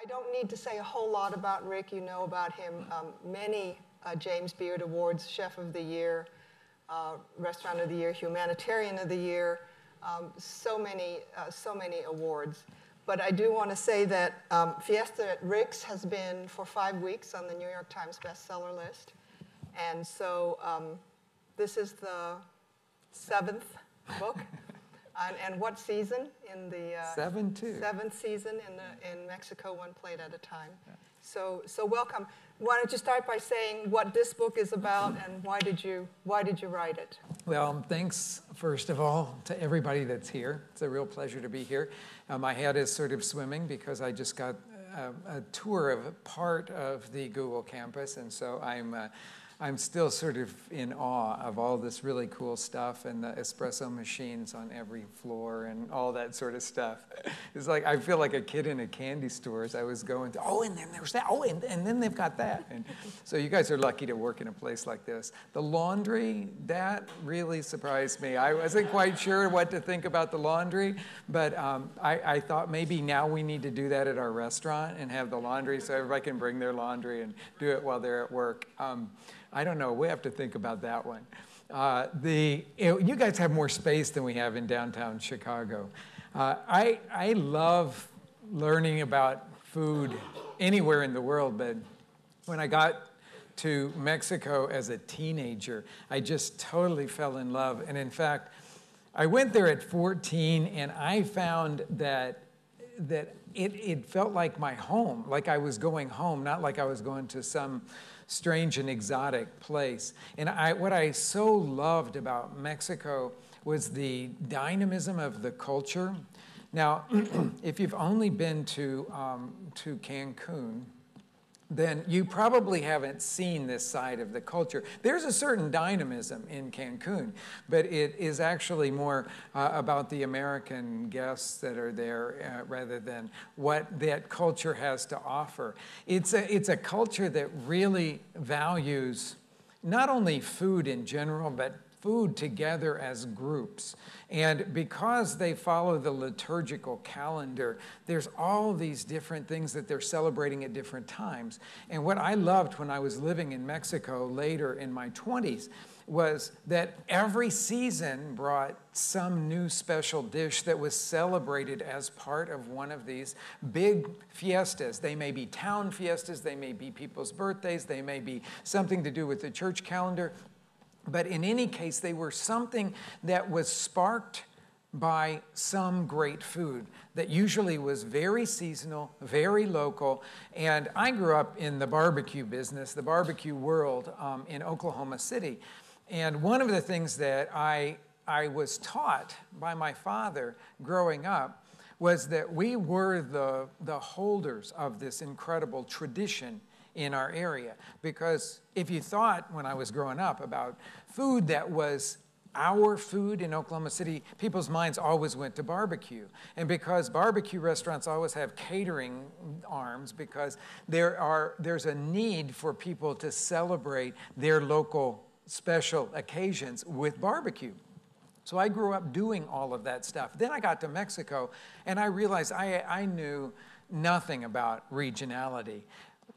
I don't need to say a whole lot about Rick. You know about him. Many James Beard Awards, Chef of the Year, Restaurant of the Year, Humanitarian of the Year, so many awards. But I do want to say that Fiesta at Rick's has been for 5 weeks on the New York Times bestseller list. And so this is the 7th book. And what season? In the seventh season in Mexico, one plate at a time. Yeah. So welcome. Why don't you start by saying what this book is about and why did you write it? Well, thanks first of all to everybody that's here. It's a real pleasure to be here. My head is sort of swimming because I just got a tour of part of the Google campus, and so I'm still sort of in awe of all this really cool stuff and the espresso machines on every floor and all that sort of stuff. It's like I feel like a kid in a candy store as I was going to, oh, and then there's that, oh, and then they've got that. And so you guys are lucky to work in a place like this. The laundry, that really surprised me. I wasn't quite sure what to think about the laundry, but I thought maybe now we need to do that at our restaurant and have the laundry so everybody can bring their laundry and do it while they're at work. I don't know. We have to think about that one. You guys have more space than we have in downtown Chicago. I love learning about food anywhere in the world, but when I got to Mexico as a teenager, I just totally fell in love. And in fact, I went there at 14, and I found that it felt like my home, like I was going home, not like I was going to some strange and exotic place. And what I so loved about Mexico was the dynamism of the culture. Now, if you've only been to Cancun, then you probably haven't seen this side of the culture. There's a certain dynamism in Cancun, but it is actually more about the American guests that are there rather than what that culture has to offer. It's a culture that really values not only food in general, but food together as groups. And because they follow the liturgical calendar, there's all these different things that they're celebrating at different times. And what I loved when I was living in Mexico later in my 20s was that every season brought some new special dish that was celebrated as part of one of these big fiestas. They may be town fiestas, they may be people's birthdays, they may be something to do with the church calendar. But in any case, they were something that was sparked by some great food that usually was very seasonal, very local. And I grew up in the barbecue business, the barbecue world in Oklahoma City. And one of the things that I was taught by my father growing up was that we were the holders of this incredible tradition in our area. Because if you thought, when I was growing up, about food that was our food in Oklahoma City, people's minds always went to barbecue. And because barbecue restaurants always have catering arms, because there's a need for people to celebrate their local special occasions with barbecue. So I grew up doing all of that stuff. Then I got to Mexico, and I realized I knew nothing about regionality.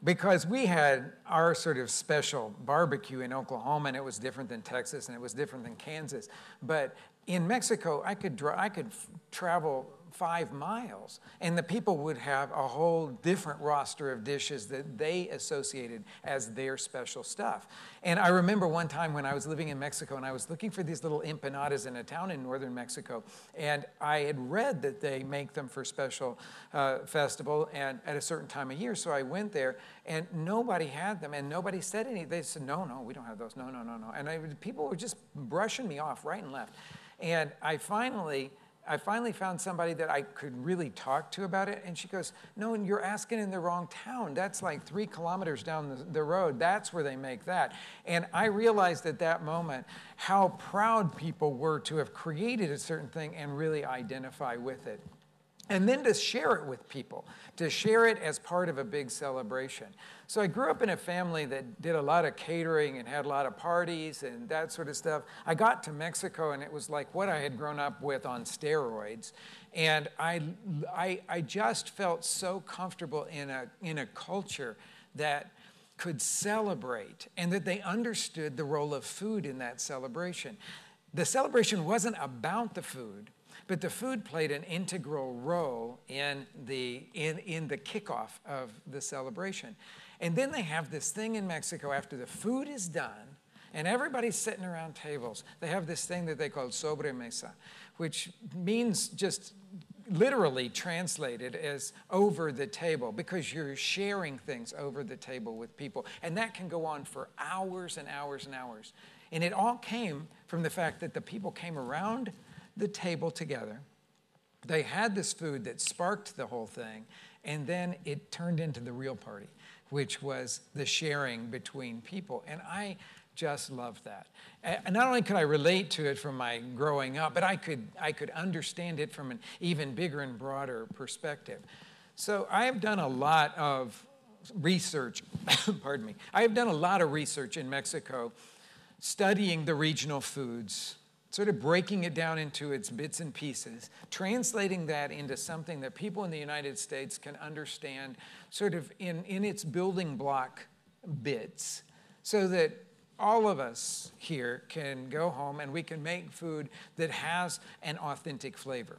Because we had our sort of special barbecue in Oklahoma, and it was different than Texas, and it was different than Kansas. But in Mexico, I could travel 5 miles, and the people would have a whole different roster of dishes that they associated as their special stuff. And I remember one time when I was living in Mexico, and I was looking for these little empanadas in a town in northern Mexico, and I had read that they make them for special festival and at a certain time of year, so I went there, and nobody had them, and nobody said anything. They said, no, we don't have those, no. And people were just brushing me off right and left. And I finally found somebody that I could really talk to about it, and she goes, no, and you're asking in the wrong town. That's like 3 kilometers down the road. That's where they make that. And I realized at that moment how proud people were to have created a certain thing and really identify with it. and then to share it with people, to share it as part of a big celebration. So I grew up in a family that did a lot of catering and had a lot of parties and that sort of stuff. I got to Mexico, and it was like what I had grown up with on steroids. And I just felt so comfortable in a culture that could celebrate, and that they understood the role of food in that celebration. The celebration wasn't about the food, but the food played an integral role in the kickoff of the celebration. And then they have this thing in Mexico after the food is done and everybody's sitting around tables. They have this thing that they call sobremesa, which means just literally translated as over the table, because you're sharing things over the table with people. And that can go on for hours and hours and hours. And it all came from the fact that the people came around the table together. They had this food that sparked the whole thing, and then it turned into the real party, which was the sharing between people. And I just loved that. And not only could I relate to it from my growing up, but I could understand it from an even bigger and broader perspective. So I have done a lot of research, pardon me. I have done a lot of research in Mexico, studying the regional foods, sort of breaking it down into its bits and pieces, translating that into something that people in the United States can understand sort of in its building block bits, so that all of us here can go home and we can make food that has an authentic flavor.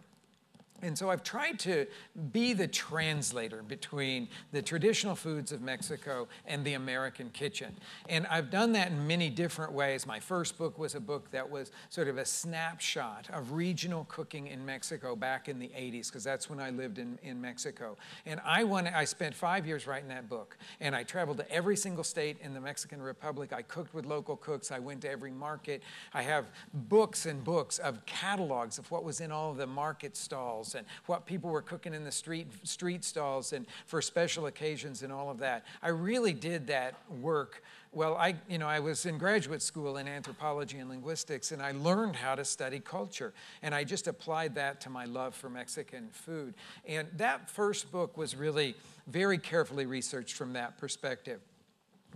And so I've tried to be the translator between the traditional foods of Mexico and the American kitchen. And I've done that in many different ways. My first book was a book that was sort of a snapshot of regional cooking in Mexico back in the 80s, because that's when I lived in Mexico. And I spent 5 years writing that book. And I traveled to every single state in the Mexican Republic. I cooked with local cooks. I went to every market. I have books and books of catalogs of what was in all of the market stalls and what people were cooking in the street stalls and for special occasions and all of that. I really did that work. Well, I was in graduate school in anthropology and linguistics, and I learned how to study culture. And I just applied that to my love for Mexican food. And that first book was really very carefully researched from that perspective.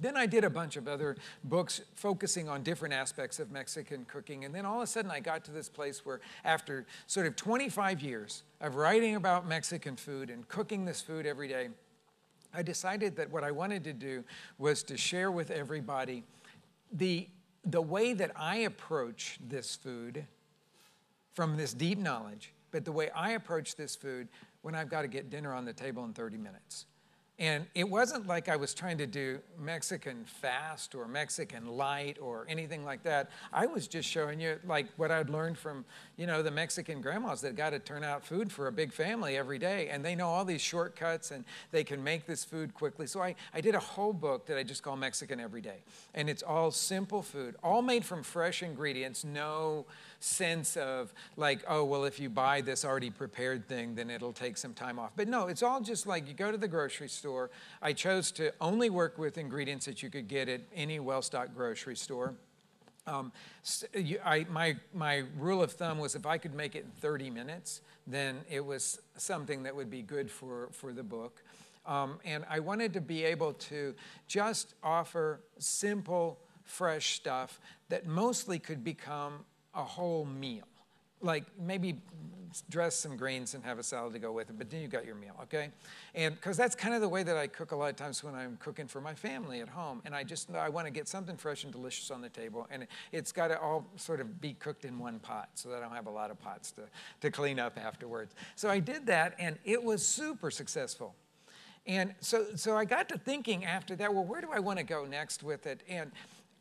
Then I did a bunch of other books focusing on different aspects of Mexican cooking. And then all of a sudden I got to this place where, after sort of 25 years of writing about Mexican food and cooking this food every day, I decided that what I wanted to do was to share with everybody the way that I approach this food from this deep knowledge, but the way I approach this food when I've got to get dinner on the table in 30 minutes. And it wasn't like I was trying to do Mexican fast or Mexican light or anything like that. I was just showing you like what I'd learned from, the Mexican grandmas that got to turn out food for a big family every day. And they know all these shortcuts and they can make this food quickly. So I did a whole book that I just call Mexican Every Day. And it's all simple food, all made from fresh ingredients, no sense of like, oh, well, if you buy this already prepared thing, then it'll take some time off. But no, it's all just like you go to the grocery store. I chose to only work with ingredients that you could get at any well-stocked grocery store. My rule of thumb was if I could make it in 30 minutes, then it was something that would be good for the book. And I wanted to be able to just offer simple, fresh stuff that mostly could become a whole meal. Like maybe dress some greens and have a salad to go with it, but then you got your meal, okay? And because that's kind of the way that I cook a lot of times when I'm cooking for my family at home. And I want to get something fresh and delicious on the table, and it's got to all sort of be cooked in one pot so that I don't have a lot of pots to clean up afterwards. So I did that, and it was super successful. And so I got to thinking after that, well, where do I want to go next with it? And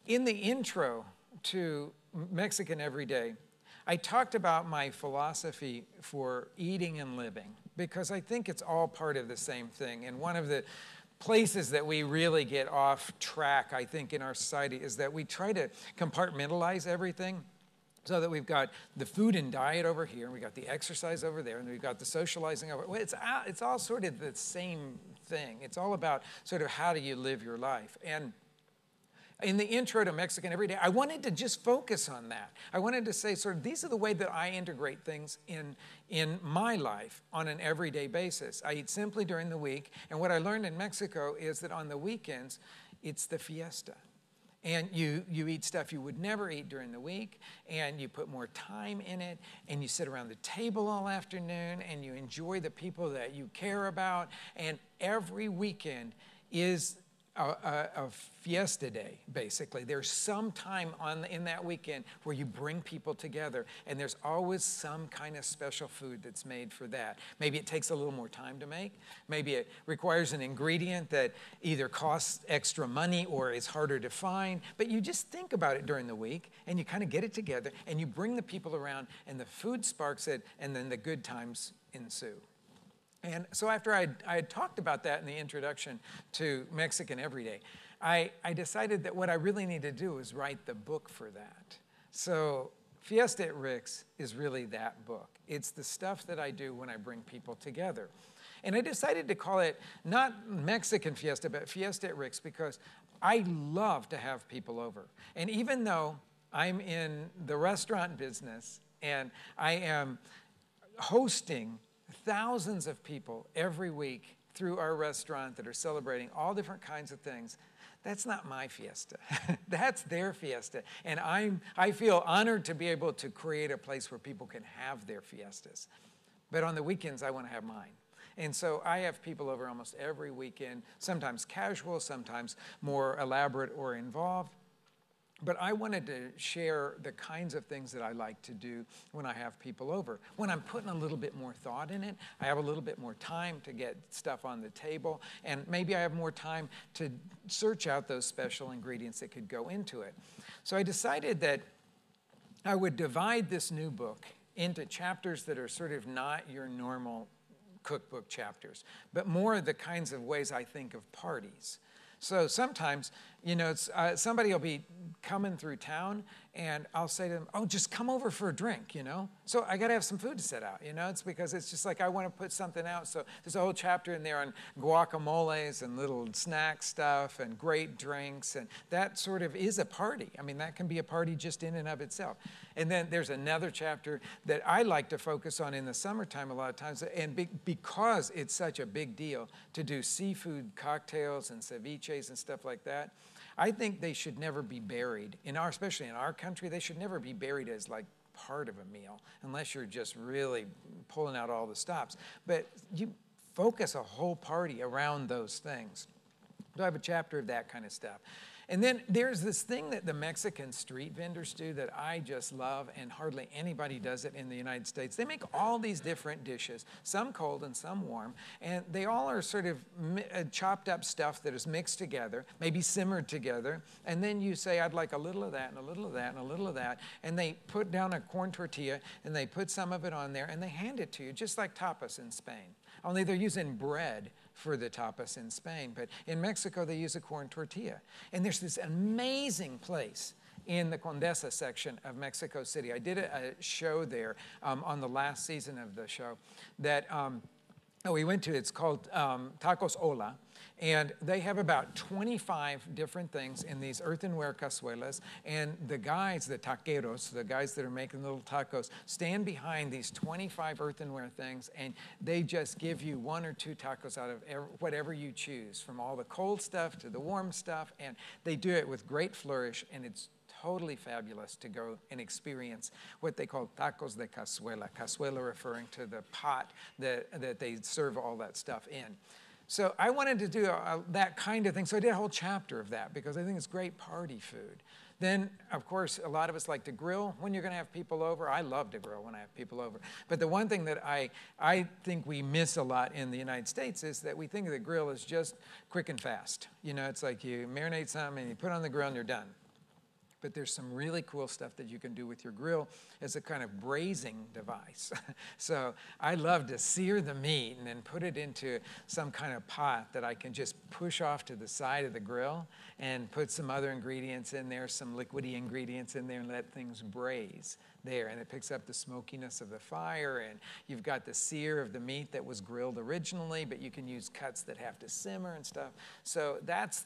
in the intro to Mexican Every Day, I talked about my philosophy for eating and living, because I think it's all part of the same thing. And one of the places that we really get off track, I think, in our society is that we try to compartmentalize everything, so that we've got the food and diet over here, and we've got the exercise over there, and we've got the socializing over. Well, it's all sort of the same thing. It's all about sort of how do you live your life. And in the intro to Mexican Every Day, I wanted to just focus on that. I wanted to say sort of these are the way that I integrate things in my life on an everyday basis. I eat simply during the week, and what I learned in Mexico is that on the weekends, it's the fiesta. And you eat stuff you would never eat during the week, and you put more time in it, and you sit around the table all afternoon, and you enjoy the people that you care about, and every weekend is a fiesta day, basically. There's some time in that weekend where you bring people together, and there's always some kind of special food that's made for that. Maybe it takes a little more time to make. Maybe it requires an ingredient that either costs extra money or is harder to find. But you just think about it during the week, and you kind of get it together, and you bring the people around, and the food sparks it, and then the good times ensue. And so after I had talked about that in the introduction to Mexican Every Day, I decided that what I really need to do is write the book for that. So Fiesta at Rick's is really that book. It's the stuff that I do when I bring people together. And I decided to call it not Mexican Fiesta, but Fiesta at Rick's because I love to have people over. And even though I'm in the restaurant business and I am hosting thousands of people every week through our restaurant that are celebrating all different kinds of things, that's not my fiesta. That's their fiesta. And I feel honored to be able to create a place where people can have their fiestas. But on the weekends, I want to have mine. And so I have people over almost every weekend, sometimes casual, sometimes more elaborate or involved. But I wanted to share the kinds of things that I like to do when I have people over. When I'm putting a little bit more thought in it, I have a little bit more time to get stuff on the table, and maybe I have more time to search out those special ingredients that could go into it. So I decided that I would divide this new book into chapters that are sort of not your normal cookbook chapters, but more the kinds of ways I think of parties. So sometimes, you know, somebody will be coming through town, and I'll say to them, oh, just come over for a drink, you know? So I got to have some food to set out, you know? It's because it's just like I want to put something out. So there's a whole chapter in there on guacamoles and little snack stuff and great drinks, and that sort of is a party. I mean, that can be a party just in and of itself. And then there's another chapter that I like to focus on in the summertime a lot of times, and because it's such a big deal to do seafood cocktails and ceviches and stuff like that, I think they should never be buried. Especially in our country, they should never be buried as like part of a meal, unless you're just really pulling out all the stops. But you focus a whole party around those things. So I have a chapter of that kind of stuff. And then there's this thing that the Mexican street vendors do that I just love, and hardly anybody does it in the United States. They make all these different dishes, some cold and some warm, and they all are sort of chopped up stuff that is mixed together, maybe simmered together, and then you say, I'd like a little of that, and a little of that, and a little of that, and they put down a corn tortilla, and they put some of it on there, and they hand it to you, just like tapas in Spain. Only they're using bread for the tapas in Spain, but in Mexico they use a corn tortilla. And there's this amazing place in the Condesa section of Mexico City. I did a show there on the last season of the show that we went to. It's called Tacos Ola. And they have about 25 different things in these earthenware cazuelas. And the guys, the taqueros, the guys that are making little tacos, stand behind these 25 earthenware things, and they just give you 1 or 2 tacos out of whatever you choose, from all the cold stuff to the warm stuff. And they do it with great flourish, and it's totally fabulous to go and experience what they call tacos de cazuela. Cazuela referring to the pot that they serve all that stuff in. So I wanted to do that kind of thing. So I did a whole chapter of that because I think it's great party food. Then, of course, a lot of us like to grill when you're going to have people over. I love to grill when I have people over. But the one thing that I think we miss a lot in the United States is that we think of the grill as just quick and fast. You know, it's like you marinate something and you put it on the grill and you're done. But there's some really cool stuff that you can do with your grill as a kind of braising device. So I love to sear the meat and then put it into some kind of pot that I can just push off to the side of the grill and put some other ingredients in there, some liquidy ingredients in there, and let things braise. there, and it picks up the smokiness of the fire, and you've got the sear of the meat that was grilled originally, but you can use cuts that have to simmer and stuff. So that's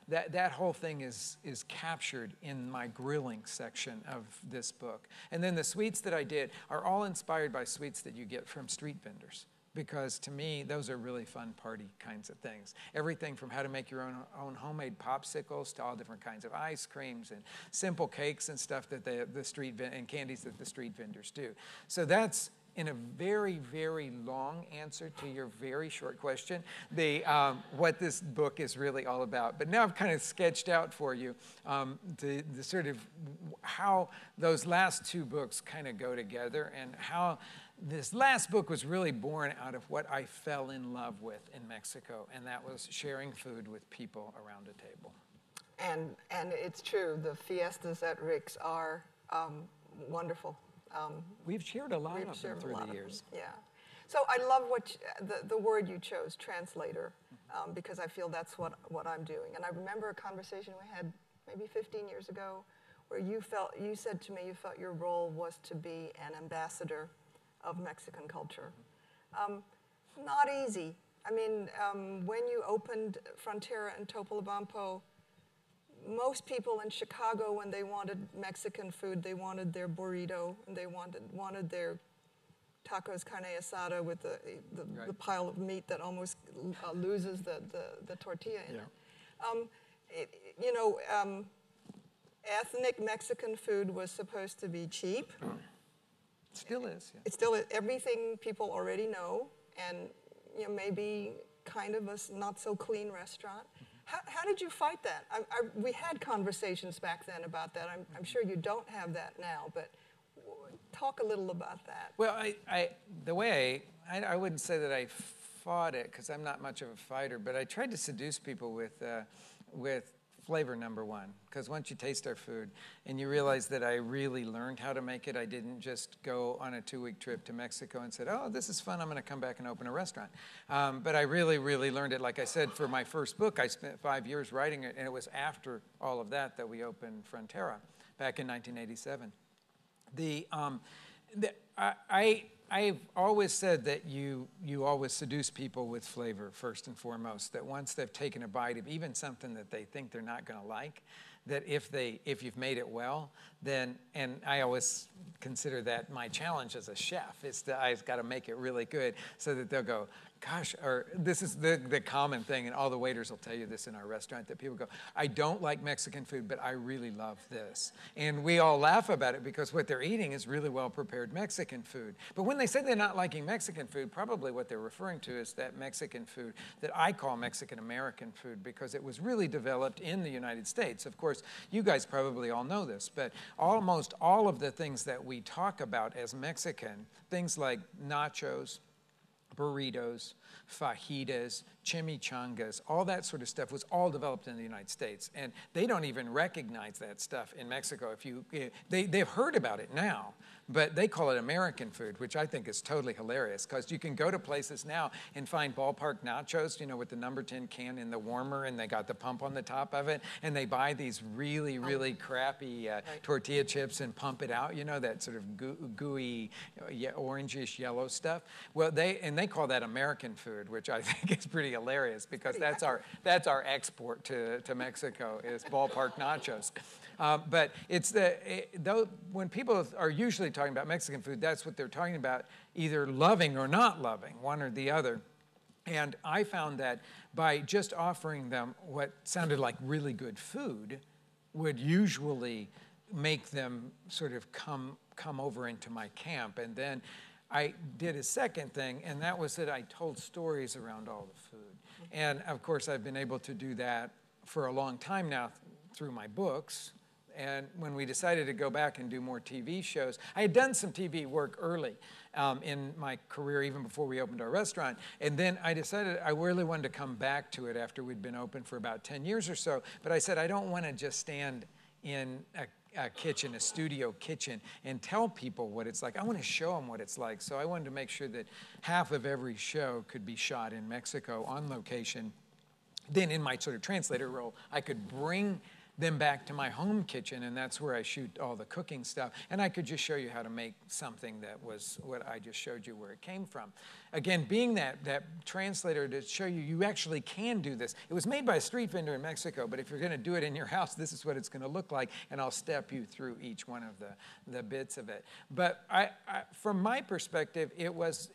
that whole thing is captured in my grilling section of this book. And then the sweets that I did are all inspired by sweets that you get from street vendors, because to me, those are really fun party kinds of things. Everything from how to make your own homemade popsicles to all different kinds of ice creams and simple cakes and stuff that and candies that the street vendors do. So that's, in a very, very long answer to your very short question, what this book is really all about. But now I've kind of sketched out for you the sort of how those last two books kind of go together, and how this last book was really born out of what I fell in love with in Mexico, and that was sharing food with people around a table. And it's true, the fiestas at Rick's are wonderful. We've shared a lot of them through the years. Yeah. So I love the word you chose, translator, because I feel that's what I'm doing. And I remember a conversation we had maybe 15 years ago where you said to me you felt your role was to be an ambassador of Mexican culture. Not easy. I mean, when you opened Frontera and Topolobampo, most people in Chicago, when they wanted Mexican food, they wanted their burrito, and they wanted their tacos carne asada with the pile of meat that almost loses the tortilla in it. Ethnic Mexican food was supposed to be cheap. Still is. Yeah. It's still everything people already know, and maybe kind of a not so clean restaurant. How did you fight that? We had conversations back then about that. I'm sure you don't have that now, but talk a little about that. Well, I wouldn't say that I fought it, because I'm not much of a fighter, but I tried to seduce people with flavor number one, because once you taste our food and you realize that I really learned how to make it, I didn't just go on a 2-week trip to Mexico and said, oh, this is fun, I'm going to come back and open a restaurant. But I really, really learned it. Like I said, for my first book, I spent 5 years writing it, and it was after all of that we opened Frontera back in 1987. I've always said that you always seduce people with flavor first and foremost, that once they've taken a bite of even something that they think they're not going to like, that if you've made it well, then, and I always consider that my challenge as a chef, is that I've got to make it really good so that they'll go, gosh, or this is the common thing, and all the waiters will tell you this in our restaurant, that people go, I don't like Mexican food, but I really love this. And we all laugh about it because what they're eating is really well-prepared Mexican food. But when they say they're not liking Mexican food, probably what they're referring to is that Mexican food that I call Mexican-American food, because it was really developed in the United States. Of course, you guys probably all know this, but almost all of the things that we talk about as Mexican, things like nachos, burritos, fajitas, chimichangas, all that sort of stuff was all developed in the United States. And they don't even recognize that stuff in Mexico. They've heard about it now, but they call it American food, which I think is totally hilarious, because you can go to places now and find ballpark nachos, with the number 10 can in the warmer, and they got the pump on the top of it, and they buy these really, really crappy tortilla chips and pump it out, that sort of gooey, orangish yellow stuff. Well, they call that American food, which I think is pretty hilarious, because that's our export to Mexico, is ballpark nachos. But it's when people are usually talking about Mexican food, that's what they're talking about, either loving or not loving, one or the other. And I found that by just offering them what sounded like really good food would usually make them sort of come over into my camp. And then I did a second thing, and that was that I told stories around all the food. And of course, I've been able to do that for a long time now through my books. And when we decided to go back and do more TV shows, I had done some TV work early in my career, even before we opened our restaurant. And then I decided I really wanted to come back to it after we'd been open for about 10 years or so. But I said, I don't want to just stand in a kitchen, a studio kitchen, and tell people what it's like. I want to show them what it's like. So I wanted to make sure that half of every show could be shot in Mexico on location. Then in my sort of translator role, I could bring then back to my home kitchen, and that's where I shoot all the cooking stuff. And I could just show you how to make something that was what I just showed you where it came from. Again, being that translator to show you, you actually can do this. It was made by a street vendor in Mexico, but if you're going to do it in your house, this is what it's going to look like, and I'll step you through each one of the bits of it. But from my perspective, it was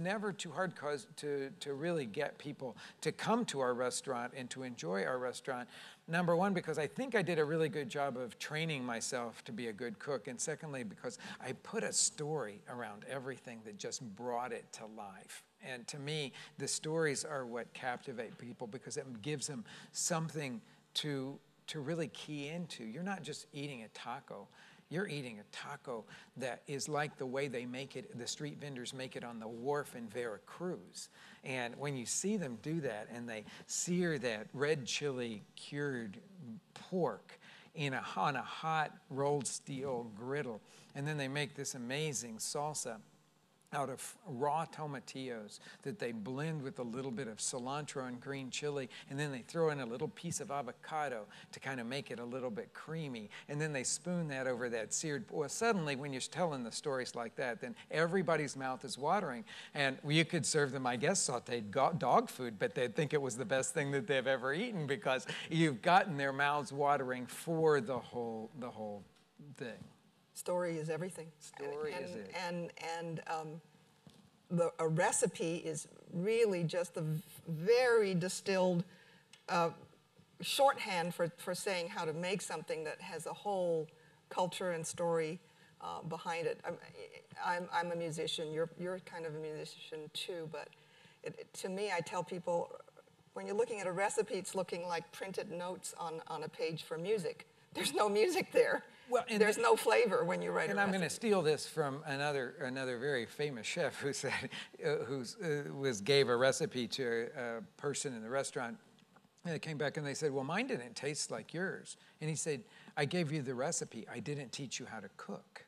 never too hard to really get people to come to our restaurant and to enjoy our restaurant. Number one, because I think I did a really good job of training myself to be a good cook. And secondly, because I put a story around everything that just brought it to life. And to me, the stories are what captivate people because it gives them something to really key into. You're not just eating a taco. You're eating a taco that is like the way they make it, the street vendors make it on the wharf in Veracruz. And when you see them do that and they sear that red chili cured pork on a hot rolled steel griddle, and then they make this amazing salsa out of raw tomatillos that they blend with a little bit of cilantro and green chili, and then they throw in a little piece of avocado to kind of make it a little bit creamy, and then they spoon that over that seared. Well, suddenly when you're telling the stories like that, then everybody's mouth is watering, and you could serve them, I guess, sauteed dog food, but they'd think it was the best thing that they've ever eaten because you've gotten their mouths watering for the whole thing. Story is everything. Story is it. And a recipe is really just a very distilled shorthand for saying how to make something that has a whole culture and story behind it. I'm a musician. You're kind of a musician too, but to me, I tell people, when you're looking at a recipe, it's looking like printed notes on a page for music. There's no music there. Well, there's no flavor when you write a recipe. And I'm going to steal this from another very famous chef who said, gave a recipe to a person in the restaurant. And they came back and they said, well, mine didn't taste like yours. And he said, I gave you the recipe. I didn't teach you how to cook.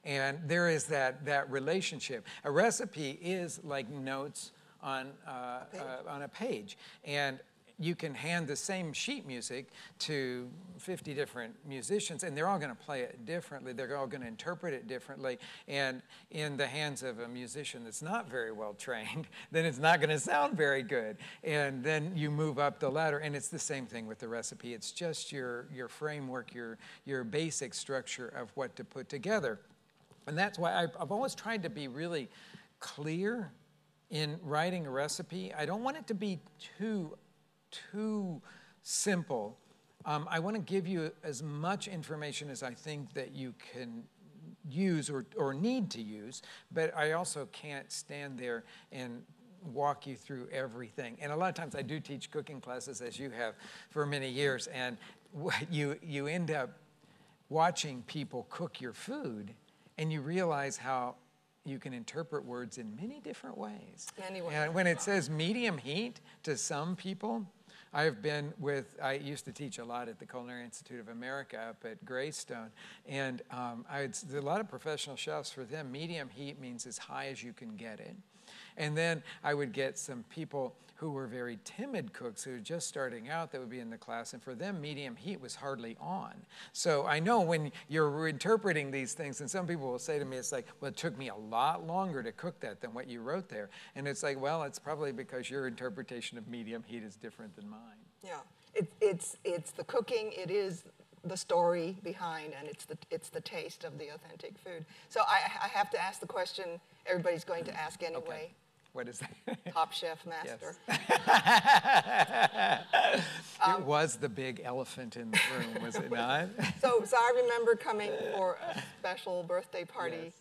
And there is that relationship. A recipe is like notes on a page. And you can hand the same sheet music to 50 different musicians, and they're all going to play it differently. They're all going to interpret it differently. And in the hands of a musician that's not very well trained, then it's not going to sound very good. And then you move up the ladder, and it's the same thing with the recipe. It's just your framework, your basic structure of what to put together. And that's why I've always tried to be really clear in writing a recipe. I don't want it to be too simple. I want to give you as much information as I think that you can use or need to use, but I also can't stand there and walk you through everything. And a lot of times I do teach cooking classes, as you have for many years, and you end up watching people cook your food, and you realize how you can interpret words in many different ways. Anyway. And when it says medium heat to some people, I used to teach a lot at the Culinary Institute of America up at Greystone, and a lot of professional chefs, for them, medium heat means as high as you can get it. And then I would get some people who were very timid cooks who were just starting out that would be in the class, and for them, medium heat was hardly on. So I know when you're interpreting these things, and some people will say to me, it's like, well, it took me a lot longer to cook that than what you wrote there. And it's like, well, it's probably because your interpretation of medium heat is different than mine. Yeah, it's the cooking, it is the story behind, and it's the taste of the authentic food. So I have to ask the question everybody's going to ask anyway. Okay. What is that? Top Chef Master. Yes. It was the big elephant in the room, was it not? So I remember coming for a special birthday party, yes,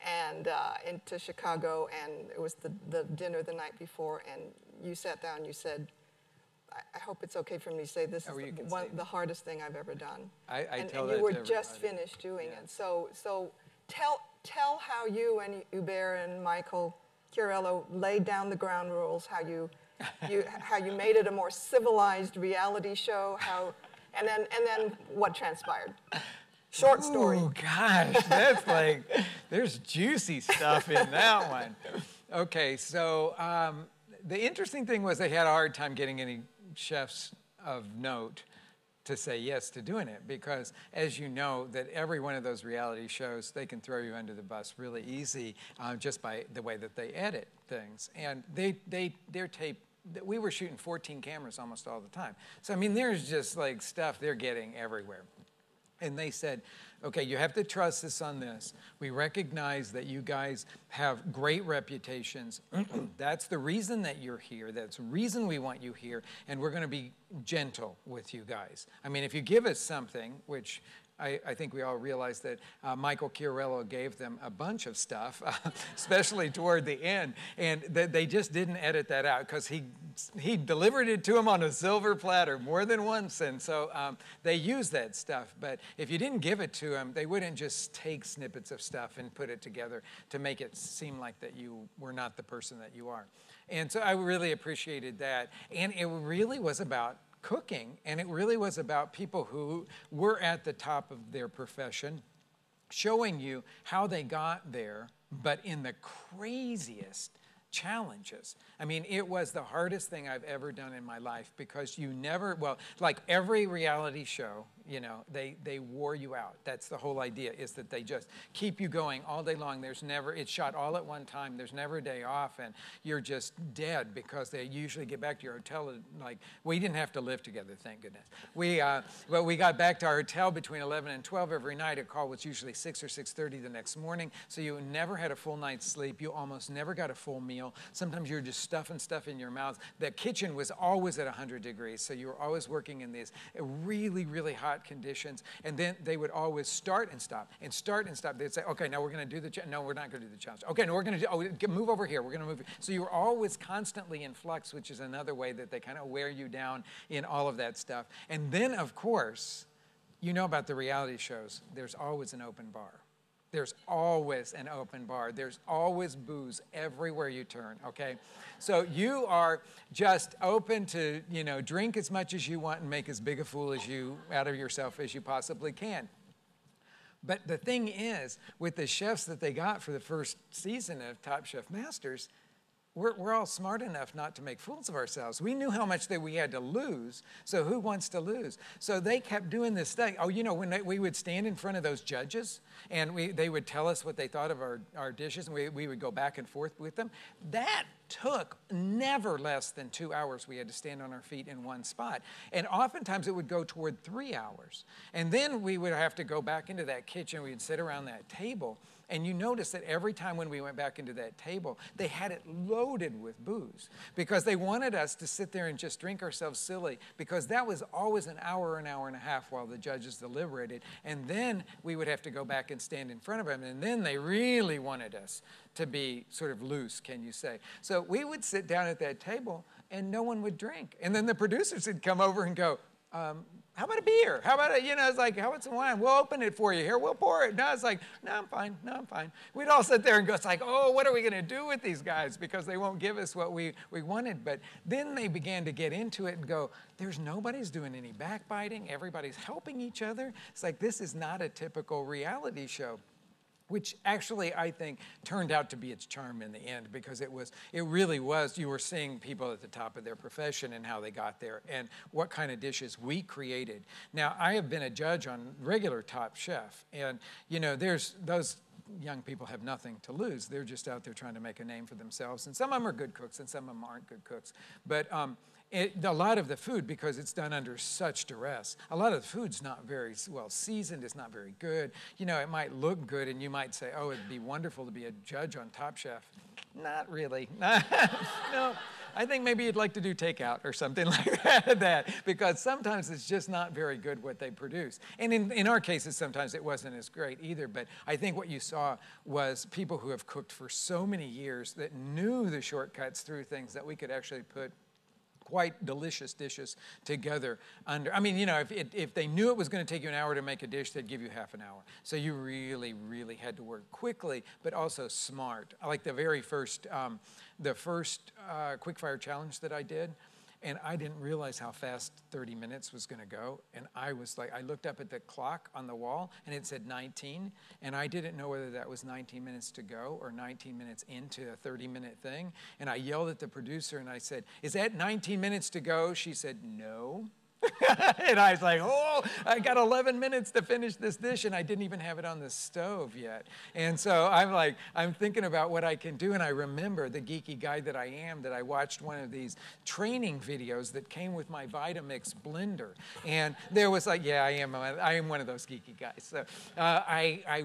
and into Chicago, and it was the dinner the night before, and you sat down, you said, I hope it's okay for me to say this is the hardest thing I've ever done. And you were just finished doing it. So tell how you and Hubert and Michael Chiarello laid down the ground rules, how you made it a more civilized reality show, and then what transpired. Short story. Oh gosh, that's like, there's juicy stuff in that one. Okay, so the interesting thing was they had a hard time getting any chefs of note to say yes to doing it, because as you know, that every one of those reality shows, they can throw you under the bus really easy just by the way that they edit things. And their tape, we were shooting 14 cameras almost all the time. So I mean, there's just like stuff they're getting everywhere. And they said, okay, you have to trust us on this. We recognize that you guys have great reputations. That's the reason that you're here. That's the reason we want you here. And we're going to be gentle with you guys. I mean, if you give us something, which I think we all realize that Michael Chiarello gave them a bunch of stuff, especially toward the end, and they just didn't edit that out because he delivered it to them on a silver platter more than once, and so they used that stuff. But if you didn't give it to them, they wouldn't just take snippets of stuff and put it together to make it seem like that you were not the person that you are. And so I really appreciated that, and it really was about cooking, and it really was about people who were at the top of their profession, showing you how they got there, but in the craziest challenges. I mean, it was the hardest thing I've ever done in my life, because you never, well, like every reality show, you know, they wore you out. That's the whole idea, is that they just keep you going all day long. There's never, it's shot all at one time. There's never a day off, and you're just dead, because they usually get back to your hotel at, like, we didn't have to live together, thank goodness. But we got back to our hotel between 11 and 12 every night. A call was usually 6 or 6:30 the next morning, so you never had a full night's sleep. You almost never got a full meal. Sometimes you were just stuffing stuff in your mouth. The kitchen was always at 100 degrees, so you were always working in these really, really hot conditions. And then they would always start and stop and start and stop. They'd say, okay, now we're going to do the challenge. No, we're not going to do the challenge. Okay, no, we're going to do, oh, move over here. We're going to move. So you were always constantly in flux, which is another way that they kind of wear you down in all of that stuff. And then, of course, you know about the reality shows. There's always an open bar. There's always an open bar. There's always booze everywhere you turn, okay? So you are just open to, you know, drink as much as you want and make as big a fool as you out of yourself as you possibly can. But the thing is, with the chefs that they got for the first season of Top Chef Masters, we're all smart enough not to make fools of ourselves. We knew how much that we had to lose, so who wants to lose? So they kept doing this thing. Oh, you know, when we would stand in front of those judges, and they would tell us what they thought of our dishes, and we would go back and forth with them. That took never less than 2 hours. We had to stand on our feet in one spot. And oftentimes it would go toward 3 hours. And then we would have to go back into that kitchen. We'd sit around that table. And you notice that every time when we went back into that table, they had it loaded with booze, because they wanted us to sit there and just drink ourselves silly, because that was always an hour and a half while the judges deliberated. And then we would have to go back and stand in front of them. And then they really wanted us to be sort of loose, can you say. So we would sit down at that table and no one would drink. And then the producers would come over and go, how about a beer? How about you know, it's like, how about some wine? We'll open it for you here. We'll pour it. No, it's like, no, I'm fine. No, I'm fine. We'd all sit there and go, it's like, oh, what are we going to do with these guys? Because they won't give us what we wanted. But then they began to get into it and go, nobody's doing any backbiting. Everybody's helping each other. It's like, this is not a typical reality show, which actually I think turned out to be its charm in the end, because it really was, you were seeing people at the top of their profession and how they got there and what kind of dishes we created. Now, I have been a judge on regular Top Chef, and you know, those young people have nothing to lose. They're just out there trying to make a name for themselves, and some of them are good cooks and some of them aren't good cooks. But a lot of the food, because it's done under such duress, a lot of the food's not very well seasoned, it's not very good. You know, it might look good and you might say, oh, it'd be wonderful to be a judge on Top Chef. Not really. No, I think maybe you'd like to do takeout or something like that, because sometimes it's just not very good what they produce. And in our cases, sometimes it wasn't as great either, but I think what you saw was people who have cooked for so many years that knew the shortcuts through things that we could actually put quite delicious dishes together under. I mean, you know, if they knew it was going to take you an hour to make a dish, they'd give you half an hour. So you really, really had to work quickly, but also smart. Like the very first, quick fire challenge that I did, and I didn't realize how fast 30 minutes was going to go. And I was like, I looked up at the clock on the wall and it said 19. And I didn't know whether that was 19 minutes to go or 19 minutes into a 30-minute thing. And I yelled at the producer and I said, is that 19 minutes to go? She said, no. And I was like, oh, I got 11 minutes to finish this dish, and I didn't even have it on the stove yet. And so I'm thinking about what I can do, and I remember the geeky guy that I am, that I watched one of these training videos that came with my Vitamix blender. And there was like, yeah, I am one of those geeky guys. So I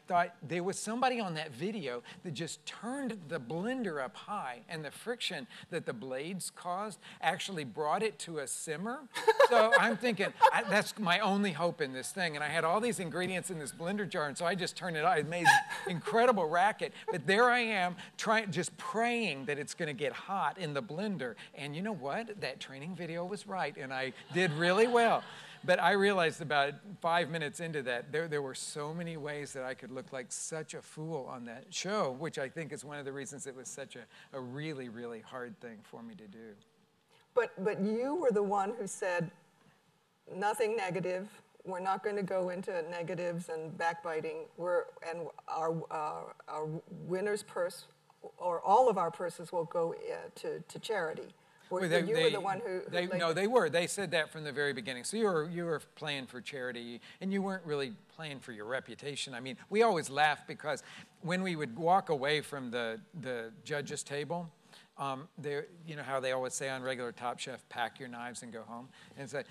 thought there was somebody on that video that just turned the blender up high, and the friction that the blades caused actually brought it to a simmer. So I'm thinking, that's my only hope in this thing. And I had all these ingredients in this blender jar, and so I just turned it on. It made incredible racket. But there I am, just praying that it's going to get hot in the blender. And you know what? That training video was right, and I did really well. But I realized about 5 minutes into that, there were so many ways that I could look like such a fool on that show, which I think is one of the reasons it was such a really, really hard thing for me to do. But you were the one who said, nothing negative. We're not going to go into negatives and backbiting. And our winner's purse, or all of our purses, will go to charity. You were the one who no, they were. They said that from the very beginning. So you were playing for charity, and you weren't really playing for your reputation. I mean, we always laugh because when we would walk away from the judges' table, you know how they always say on regular Top Chef, pack your knives and go home? And so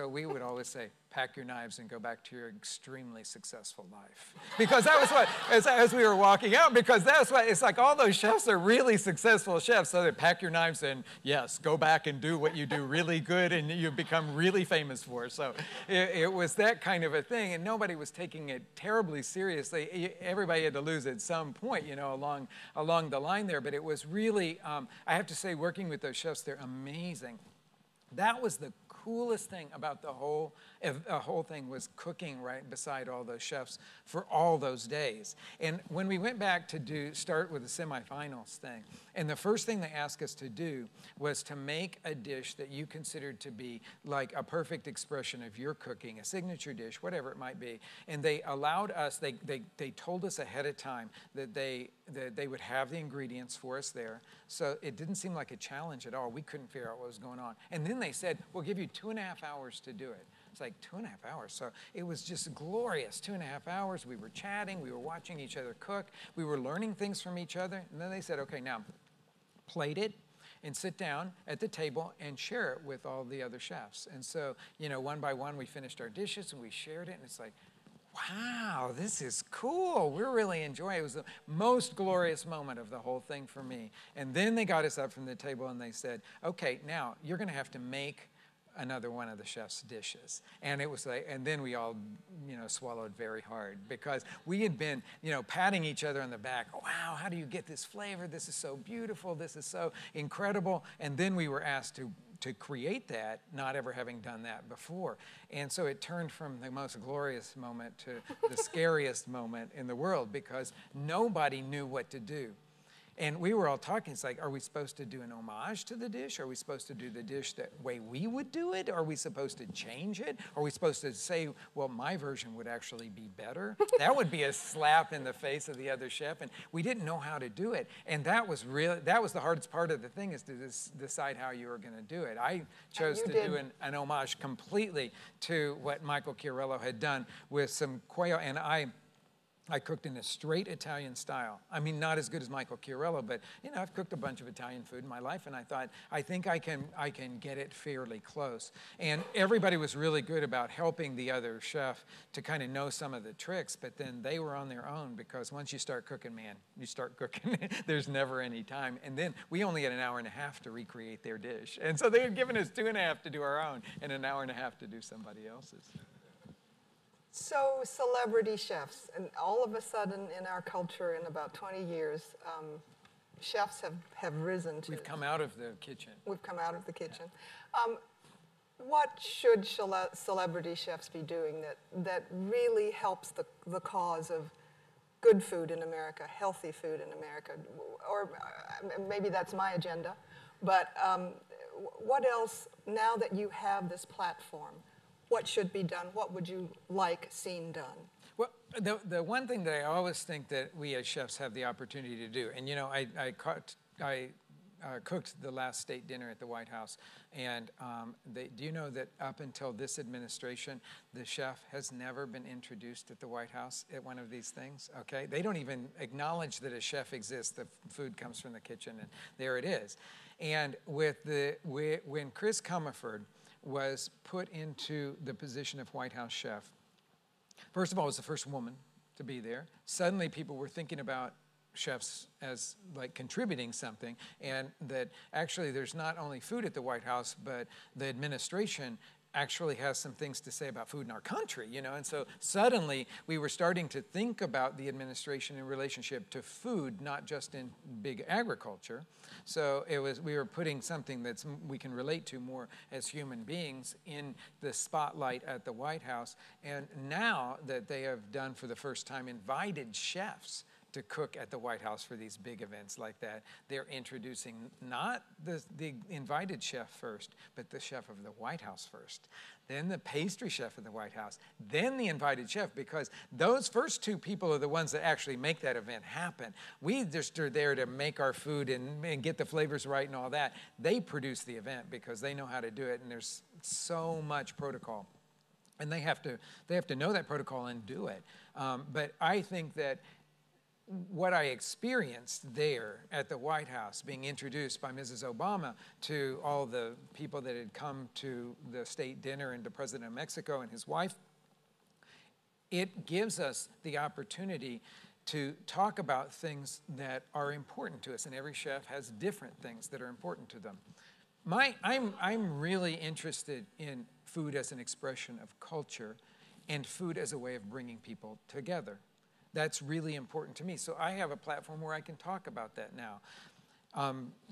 we would always say, pack your knives and go back to your extremely successful life. Because that was what, as we were walking out, because that's what, it's like all those chefs are really successful chefs, so they pack your knives and, yes, go back and do what you do really good and you become really famous for. So it was that kind of a thing, and nobody was taking it terribly seriously. Everybody had to lose at some point, you know, along the line there, but it was really, I have to say, working with those chefs, they're amazing. That was the coolest thing about the whole thing, was cooking right beside all those chefs for all those days. And when we went back to start with the semifinals thing, and the first thing they asked us to do was to make a dish that you considered to be like a perfect expression of your cooking, a signature dish, whatever it might be. And they allowed us, they told us ahead of time that they would have the ingredients for us there. So it didn't seem like a challenge at all. We couldn't figure out what was going on. And then they said, we'll give you 2.5 hours to do it. It's like 2.5 hours. So it was just glorious. 2.5 hours. We were chatting. We were watching each other cook. We were learning things from each other. And then they said, okay, now plate it and sit down at the table and share it with all the other chefs. And so, you know, one by one, we finished our dishes and we shared it. And it's like, wow, this is cool. We're really enjoying it. It was the most glorious moment of the whole thing for me. And then they got us up from the table and they said, okay, now you're going to have to make another one of the chef's dishes. And it was like, and then we all, you know, swallowed very hard, because we had been, you know, patting each other on the back. Wow, how do you get this flavor? This is so beautiful. This is so incredible. And then we were asked to create that, not ever having done that before. And so it turned from the most glorious moment to the scariest moment in the world, because nobody knew what to do. And we were all talking, it's like, are we supposed to do an homage to the dish? Are we supposed to do the dish the way we would do it? Are we supposed to change it? Are we supposed to say, well, my version would actually be better? That would be a slap in the face of the other chef. And we didn't know how to do it. And that was the hardest part of the thing, is to decide how you were going to do it. I chose to do an homage completely to what Michael Chiarello had done with some quail. And I cooked in a straight Italian style. I mean, not as good as Michael Chiarello, but you know, I've cooked a bunch of Italian food in my life, and I thought, I think I can get it fairly close. And everybody was really good about helping the other chef to kind of know some of the tricks, but then they were on their own, because once you start cooking, man, you start cooking, there's never any time. And then we only had an hour and a half to recreate their dish. And so they had given us 2.5 to do our own, and an hour and a half to do somebody else's. So celebrity chefs, and all of a sudden in our culture, in about 20 years, chefs have risen to... We've come out of the kitchen. We've come out of the kitchen. What should celebrity chefs be doing that really helps the cause of good food in America, healthy food in America? Or maybe that's my agenda, but what else, now that you have this platform, what should be done? What would you like seen done? Well, the one thing that I always think that we as chefs have the opportunity to do, and you know, I cooked the last state dinner at the White House, and do you know that up until this administration, the chef has never been introduced at the White House at one of these things, okay? They don't even acknowledge that a chef exists. The food comes from the kitchen, and there it is. And when Chris Comerford was put into the position of White House chef, first of all, it was the first woman to be there. Suddenly, people were thinking about chefs as like contributing something, and that actually there's not only food at the White House, but the administration actually has some things to say about food in our country, you know, and so suddenly we were starting to think about the administration in relationship to food, not just in big agriculture. So we were putting something that we can relate to more as human beings in the spotlight at the White House, and now that they have done for the first time invited chefs to cook at the White House for these big events like that, they're introducing not the invited chef first, but the chef of the White House first, then the pastry chef of the White House, then the invited chef, because those first two people are the ones that actually make that event happen. We just are there to make our food and get the flavors right and all that. They produce the event because they know how to do it, and there's so much protocol. And they have to know that protocol and do it. But I think that what I experienced there at the White House, being introduced by Mrs. Obama to all the people that had come to the state dinner and to President of Mexico and his wife, it gives us the opportunity to talk about things that are important to us, and every chef has different things that are important to them. I'm really interested in food as an expression of culture and food as a way of bringing people together. That's really important to me. So I have a platform where I can talk about that now.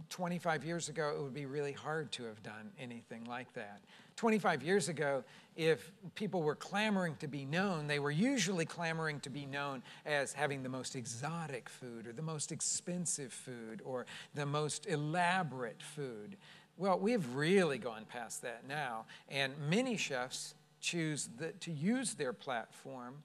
25 years ago, it would be really hard to have done anything like that. 25 years ago, if people were clamoring to be known, they were usually clamoring to be known as having the most exotic food or the most expensive food or the most elaborate food. Well, we've really gone past that now, and many chefs choose to use their platform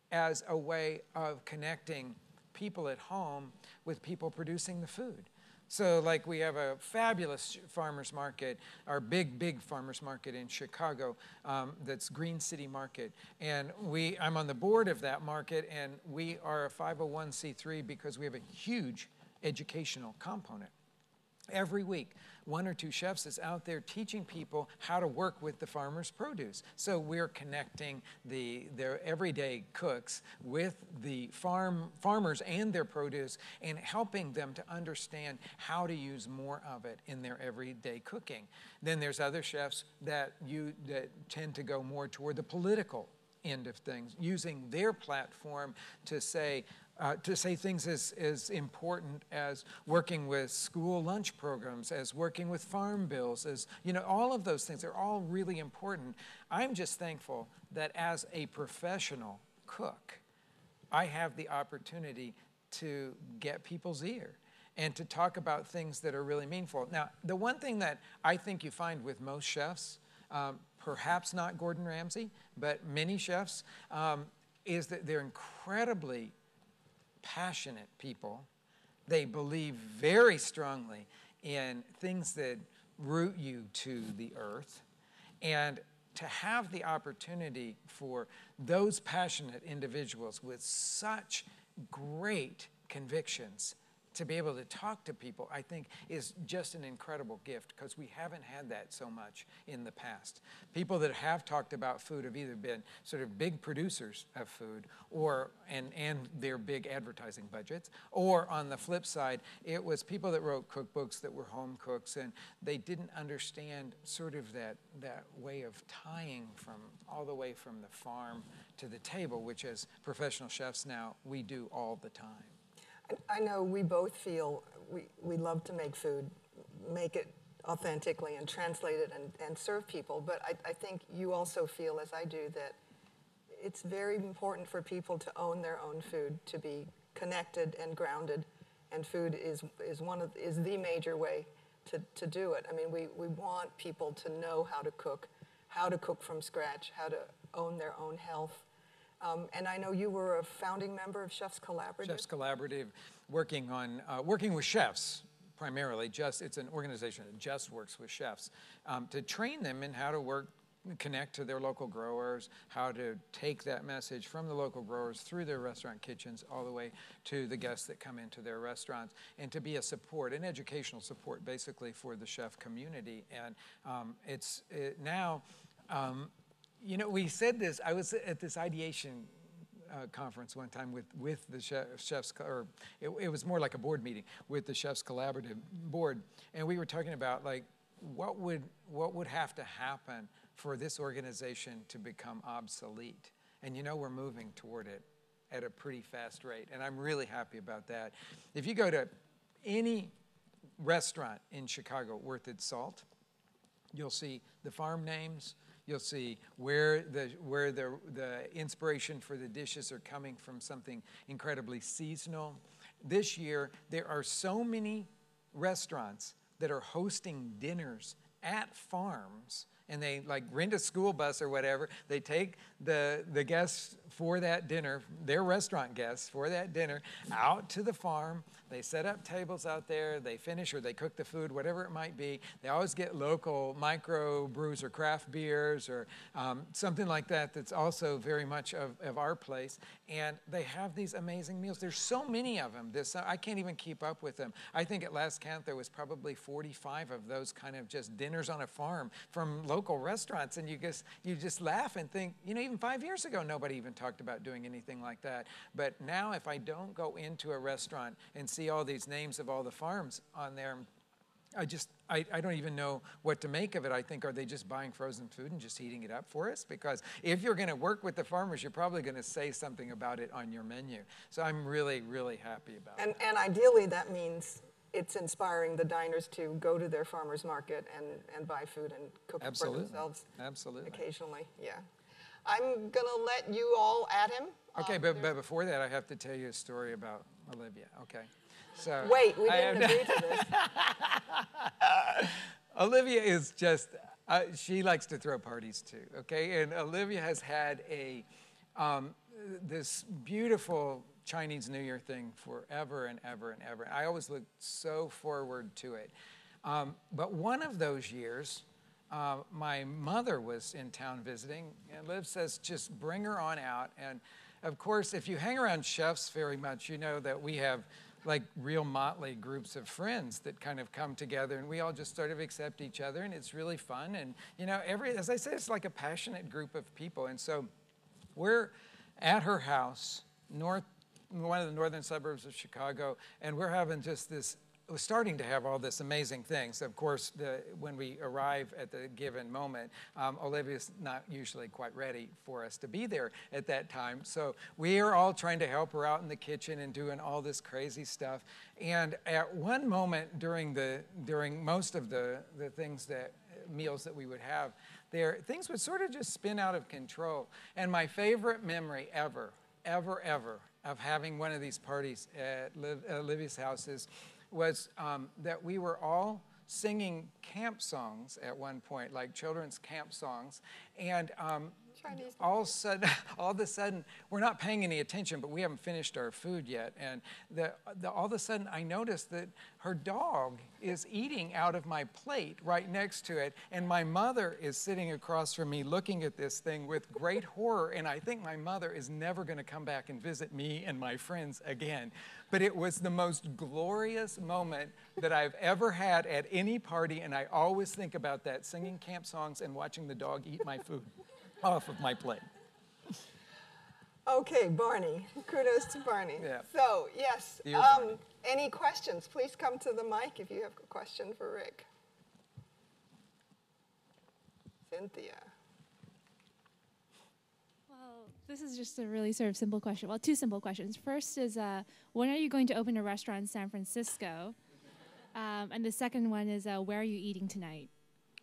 as a way of connecting people at home with people producing the food. So like we have a fabulous farmers market, our big farmers market in Chicago, that's Green City Market. And I'm on the board of that market, and we are a 501c3 because we have a huge educational component. Every week, one or two chefs is out there teaching people how to work with the farmer's produce. So we're connecting their everyday cooks with the farmers and their produce and helping them to understand how to use more of it in their everyday cooking. Then there's other chefs that tend to go more toward the political end of things, using their platform to say things as important as working with school lunch programs, as working with farm bills, as, you know, all of those things are all really important. I'm just thankful that as a professional cook, I have the opportunity to get people's ear and to talk about things that are really meaningful. Now, the one thing that I think you find with most chefs, perhaps not Gordon Ramsay, but many chefs, is that they're incredibly passionate people. They believe very strongly in things that root you to the earth. And to have the opportunity for those passionate individuals with such great convictions to be able to talk to people, I think, is just an incredible gift, because we haven't had that so much in the past. People that have talked about food have either been sort of big producers of food and their big advertising budgets, or on the flip side, it was people that wrote cookbooks that were home cooks, and they didn't understand sort of that way of tying all the way from the farm to the table, which as professional chefs now, we do all the time. I know we both feel we love to make food, make it authentically and translate it and serve people, but I think you also feel, as I do, that it's very important for people to own their own food, to be connected and grounded, and food is the major way to do it. I mean, we want people to know how to cook from scratch, how to own their own health. And I know you were a founding member of Chefs Collaborative. Chefs Collaborative, working with chefs primarily it's an organization that just works with chefs, to train them in how to connect to their local growers, how to take that message from the local growers through their restaurant kitchens all the way to the guests that come into their restaurants, and to be an educational support basically for the chef community. And now, you know, we said this, I was at this ideation conference one time with the chefs, or it was more like a board meeting with the Chefs Collaborative Board, and we were talking about like what would have to happen for this organization to become obsolete. And you know, we're moving toward it at a pretty fast rate, and I'm really happy about that. If you go to any restaurant in Chicago worth its salt, you'll see the farm names, you'll see where the inspiration for the dishes are coming from, something incredibly seasonal. This year, there are so many restaurants that are hosting dinners at farms, and they like rent a school bus or whatever. They take the guests for that dinner, their restaurant guests for that dinner, out to the farm. They set up tables out there, they finish or they cook the food, whatever it might be. They always get local micro brews or craft beers or something like that that's also very much of our place. And they have these amazing meals. There's so many of them. I can't even keep up with them. I think at last count there was probably 45 of those kind of just dinners on a farm from local restaurants. And you just laugh and think, you know, even 5 years ago, nobody even talked about doing anything like that. But now if I don't go into a restaurant and see all these names of all the farms on there, I don't even know what to make of it. I think, are they just buying frozen food and just heating it up for us? Because if you're going to work with the farmers, you're probably going to say something about it on your menu. So I'm really, really happy about it. And ideally, that means it's inspiring the diners to go to their farmers market and buy food and cook for themselves. Absolutely. Occasionally, yeah. I'm going to let you all at him. Okay, but before that, I have to tell you a story about Olivia. Okay. So wait, we didn't agree to this. Olivia is just, she likes to throw parties too, okay? And Olivia has had this beautiful Chinese New Year thing forever and ever and ever. I always look so forward to it. But one of those years, my mother was in town visiting, and Liv says, just bring her on out. And of course, if you hang around chefs very much, you know that we have like real motley groups of friends that kind of come together, and we all just sort of accept each other, and it's really fun. And you know, as I said, it's like a passionate group of people. And so we're at her house, one of the northern suburbs of Chicago, and we're having just this, we're starting to have all this amazing things. Of course, when we arrive at the given moment, Olivia's not usually quite ready for us to be there at that time. So we are all trying to help her out in the kitchen and doing all this crazy stuff. And at one moment during most of the meals that we would have there, things would sort of just spin out of control. And my favorite memory ever of having one of these parties at Olivia's house was that we were all singing camp songs at one point, like children's camp songs, and all of a sudden, we're not paying any attention, but we haven't finished our food yet, and all of a sudden I noticed that her dog is eating out of my plate right next to it, and my mother is sitting across from me looking at this thing with great horror, and I think my mother is never going to come back and visit me and my friends again. But it was the most glorious moment that I've ever had at any party, and I always think about that, singing camp songs and watching the dog eat my food off of my plate. Okay, Barney. Kudos to Barney. Yeah. So, yes, any questions? Please come to the mic if you have a question for Rick. Cynthia. Well, this is just a really sort of simple question. Well, two simple questions. First is, when are you going to open a restaurant in San Francisco? And the second one is, where are you eating tonight?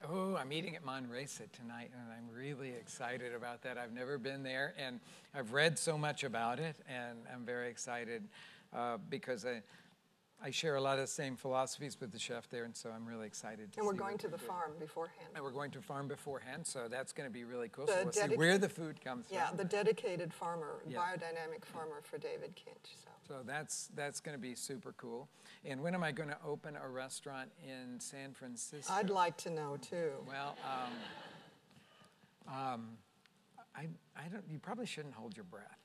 Oh, I'm eating at Manresa tonight, and I'm really excited about that. I've never been there, and I've read so much about it, and I'm very excited because I share a lot of the same philosophies with the chef there, and so I'm really excited to see. And we're going to the farm beforehand. And we're going to farm beforehand, so that's going to be really cool. So we'll see where the food comes from. Yeah, the dedicated farmer, biodynamic farmer for David Kinch. So. So that's going to be super cool. And when am I going to open a restaurant in San Francisco? I'd like to know too. Well, I don't. You probably shouldn't hold your breath.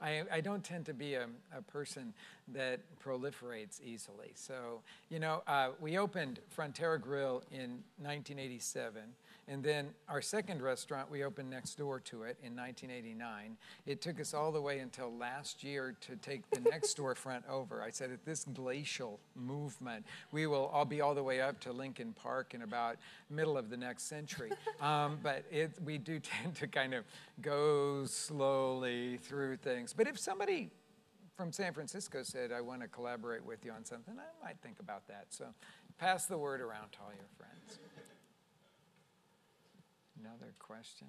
I don't tend to be a person that proliferates easily. So, you know, we opened Frontera Grill in 1987, and then our second restaurant, we opened next door to it in 1989. It took us all the way until last year to take the next storefront over. I said, at this glacial movement, we will all be all the way up to Lincoln Park in about middle of the next century. But we do tend to kind of go slowly through things. But if somebody from San Francisco said, I want to collaborate with you on something, I might think about that. So pass the word around to all your friends. Another question?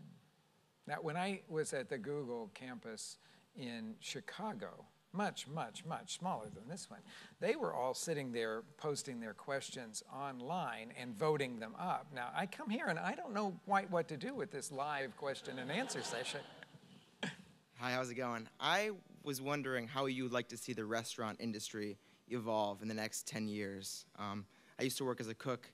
Now, when I was at the Google campus in Chicago, much, much, much smaller than this one, they were all sitting there posting their questions online and voting them up. Now, I come here and I don't know quite what to do with this live question and answer session. Hi, how's it going? I was wondering how you would like to see the restaurant industry evolve in the next 10 years. I used to work as a cook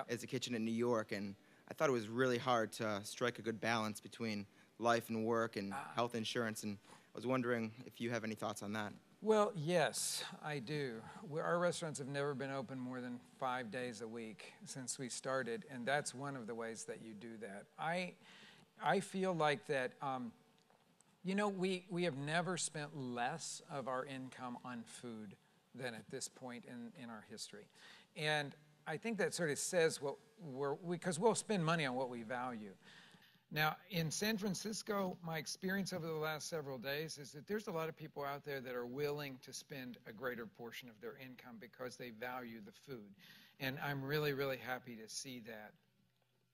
as a kitchen in New York, and I thought it was really hard to strike a good balance between life and work and health insurance, and I was wondering if you have any thoughts on that. Well, yes, I do. Our restaurants have never been open more than 5 days a week since we started, and that's one of the ways that you do that. I feel like that, you know, we have never spent less of our income on food than at this point in our history. And I think that sort of says because we'll spend money on what we value. Now, in San Francisco, my experience over the last several days is that there's a lot of people out there that are willing to spend a greater portion of their income because they value the food. And I'm really, really happy to see that.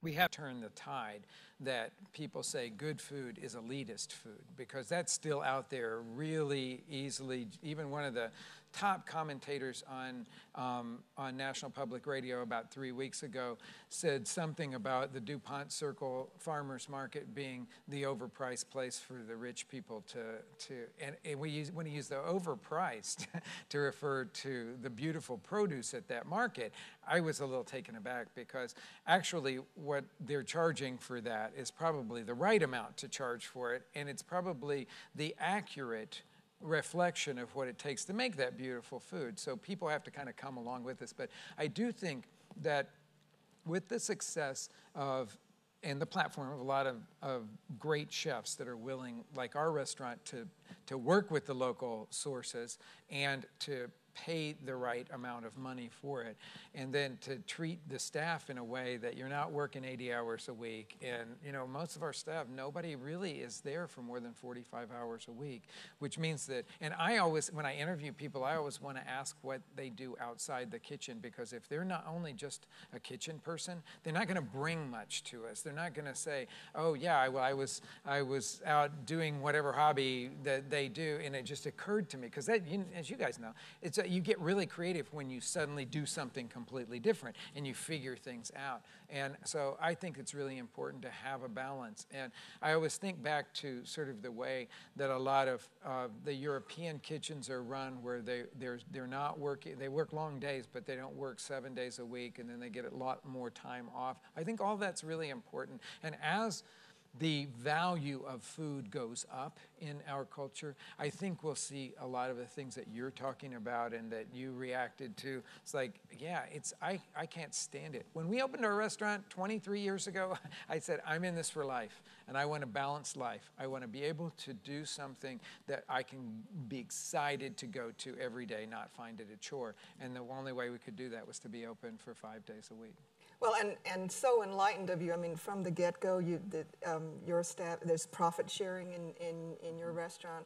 We have to turn the tide that people say good food is elitist food, because that's still out there really easily. Even one of the top commentators on National Public Radio about 3 weeks ago said something about the DuPont Circle Farmers Market being the overpriced place for the rich people and when he used the overpriced to refer to the beautiful produce at that market, I was a little taken aback, because actually what they're charging for that is probably the right amount to charge for it, and it's probably the accurate reflection of what it takes to make that beautiful food. So people have to kind of come along with this. But I do think that with the success and the platform of a lot of great chefs that are willing, like our restaurant, to work with the local sources and to pay the right amount of money for it, and then to treat the staff in a way that you're not working 80 hours a week. And, you know, most of our staff, nobody really is there for more than 45 hours a week, which means that, and I always, when I interview people, I always want to ask what they do outside the kitchen, because if they're not only just a kitchen person, they're not going to bring much to us. They're not going to say, oh yeah, well, I was out doing whatever hobby that they do, and it just occurred to me, because that, as you guys know, you get really creative when you suddenly do something completely different and you figure things out. And so I think it's really important to have a balance. And I always think back to sort of the way that a lot of the European kitchens are run, where they're not working, they work long days, but they don't work 7 days a week, and then they get a lot more time off. I think all that's really important. And as the value of food goes up in our culture, I think we'll see a lot of the things that you're talking about and that you reacted to. It's like, yeah, I can't stand it. When we opened our restaurant 23 years ago, I said, I'm in this for life, and I want a balanced life. I want to be able to do something that I can be excited to go to every day, not find it a chore. And the only way we could do that was to be open for 5 days a week. Well, and so enlightened of you. I mean, from the get-go, your staff, there's profit sharing in your restaurant.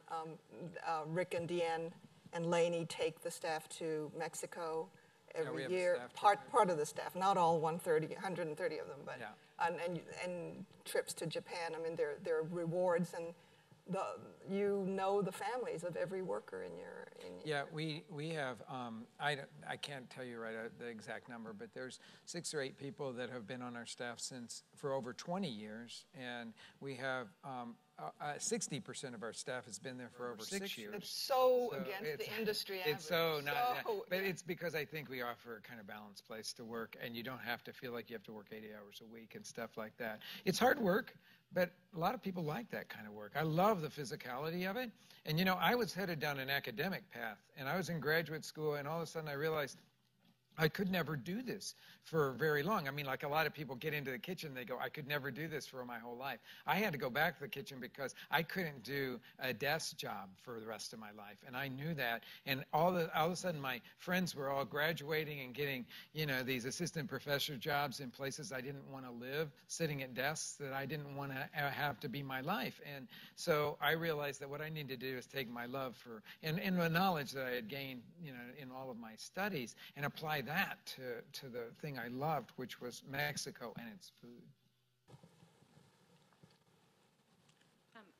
Rick and Deanne and Lainey take the staff to Mexico every year. Part of the staff, not all 130 of them, but and trips to Japan. I mean, there are rewards, and you know the families of every worker in your. Yeah, we have, I can't tell you right the exact number, but there's 6 or 8 people that have been on our staff for over 20 years, and we have 60% of our staff has been there for over 6 years. It's so against the industry average. It's so not, but it's because I think we offer a kind of balanced place to work, and you don't have to feel like you have to work 80 hours a week and stuff like that. It's hard work, but a lot of people like that kind of work. I love the physicality of it. And, you know, I was headed down an academic path, and I was in graduate school, and all of a sudden I realized I could never do this for very long. I mean, like a lot of people get into the kitchen, they go, I could never do this for my whole life. I had to go back to the kitchen because I couldn't do a desk job for the rest of my life. And I knew that. And all of a sudden, my friends were all graduating and getting, you know, these assistant professor jobs in places I didn't want to live, sitting at desks that I didn't want to have to be my life. And so I realized that what I needed to do is take my love for, and the knowledge that I had gained, you know, in all of my studies, and apply that to the thing I loved, which was Mexico and its food.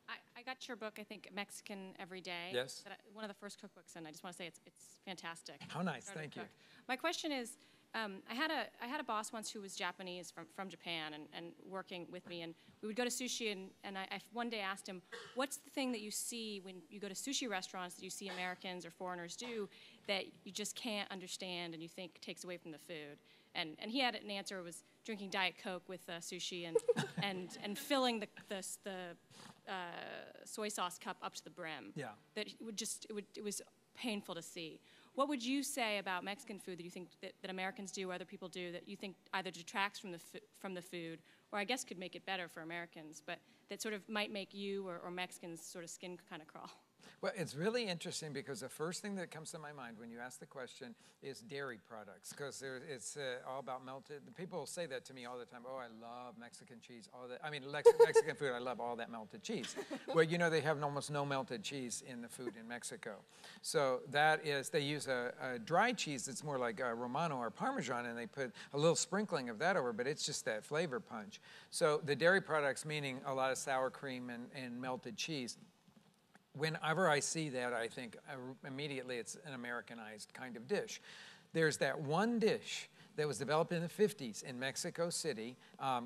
I got your book, I think, Mexican Every Day. Yes. One of the first cookbooks, and I just want to say it's fantastic. How nice, thank you. My question is, I had a boss once who was Japanese from Japan and working with me, and we would go to sushi, and I one day asked him, what's the thing that you see when you go to sushi restaurants that you see Americans or foreigners do that you just can't understand and you think takes away from the food? And he had an answer. It was drinking Diet Coke with sushi and filling the soy sauce cup up to the brim. Yeah. That it was painful to see. What would you say about Mexican food that you think that Americans do or other people do that you think either detracts from the food or I guess could make it better for Americans, but that sort of might make you or Mexicans sort of skin kind of crawl? Well, it's really interesting because the first thing that comes to my mind when you ask the question is dairy products, because it's all about melted. People will say that to me all the time. Oh, I love Mexican cheese. All that. I mean, Mexican food. I love all that melted cheese. Well, you know, they have almost no melted cheese in the food in Mexico. So that is, they use a dry cheese that's more like Romano or Parmesan, and they put a little sprinkling of that over, but it's just that flavor punch. So the dairy products, meaning a lot of sour cream and melted cheese. Whenever I see that, I think immediately it's an Americanized kind of dish. There's that one dish that was developed in the 50s in Mexico City